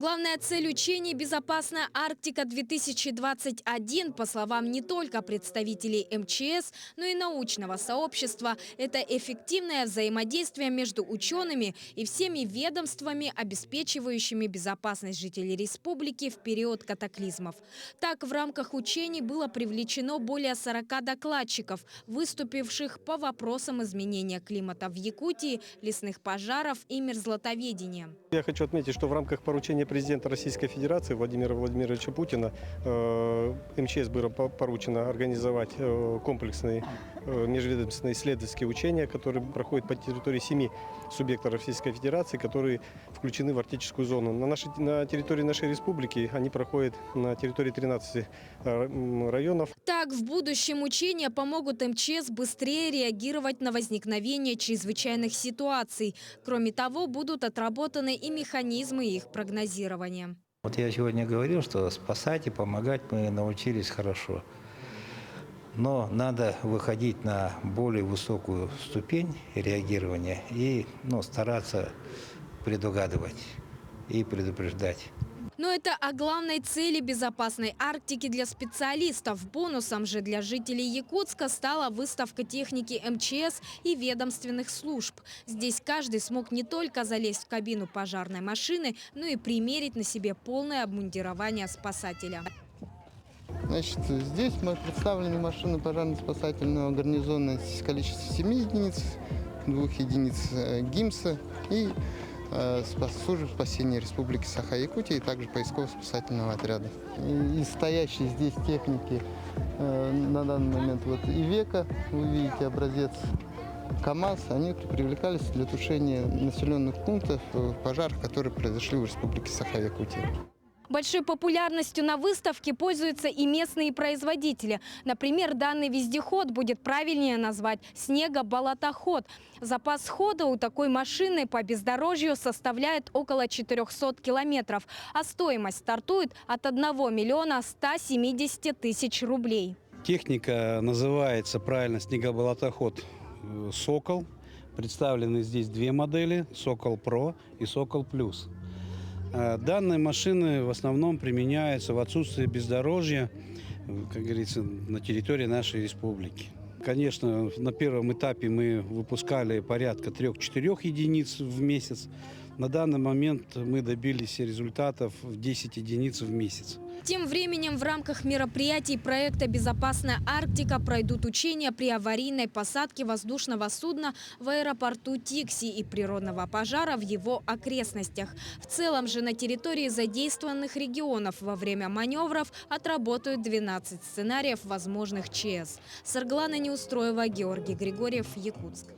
Главная цель учений «Безопасная Арктика-2021», по словам не только представителей МЧС, но и научного сообщества, это эффективное взаимодействие между учеными и всеми ведомствами, обеспечивающими безопасность жителей республики в период катаклизмов. Так, в рамках учений было привлечено более 40 докладчиков, выступивших по вопросам изменения климата в Якутии, лесных пожаров и мерзлотоведения. Я хочу отметить, что в рамках поручения президента Российской Федерации Владимира Владимировича Путина МЧС было поручено организовать комплексные межведомственные исследовательские учения, которые проходят по территории 7 субъектов Российской Федерации, которые включены в арктическую зону. На территории нашей республики они проходят на территории 13 районов. Так, в будущем учения помогут МЧС быстрее реагировать на возникновение чрезвычайных ситуаций. Кроме того, будут отработаны и механизмы их прогнозирования. Вот я сегодня говорил, что спасать и помогать мы научились хорошо. Но надо выходить на более высокую ступень реагирования и стараться предугадывать и предупреждать. Но это о главной цели безопасной Арктики для специалистов. Бонусом же для жителей Якутска стала выставка техники МЧС и ведомственных служб. Здесь каждый смог не только залезть в кабину пожарной машины, но и примерить на себе полное обмундирование спасателя. Значит, здесь представлены машины пожарно-спасательного гарнизона в количестве 7 единиц, 2 единиц ГИМСа и службы спасения Республики Саха-Якутия и также поисково-спасательного отряда. Из стоящей здесь техники на данный момент Ивека, вы видите образец, КАМАЗ, они привлекались для тушения населенных пунктов пожаров, которые произошли в Республике Саха-Якутия. Большой популярностью на выставке пользуются и местные производители. Например, данный вездеход будет правильнее назвать снегоболотоход. Запас хода у такой машины по бездорожью составляет около 400 километров, а стоимость стартует от 1 миллиона 170 тысяч рублей. Техника называется правильно снегоболотоход «Сокол». Представлены здесь две модели – «Сокол Про» и «Сокол Плюс». Данные машины в основном применяются в отсутствие бездорожья, как говорится, на территории нашей республики. Конечно, на первом этапе мы выпускали порядка 3-4 единиц в месяц. На данный момент мы добились результатов в 10 единиц в месяц. Тем временем в рамках мероприятий проекта «Безопасная Арктика» пройдут учения при аварийной посадке воздушного судна в аэропорту Тикси и природного пожара в его окрестностях. В целом же на территории задействованных регионов во время маневров отработают 12 сценариев возможных ЧС. Сарглана Неустроева, Георгий Григорьев, Якутск.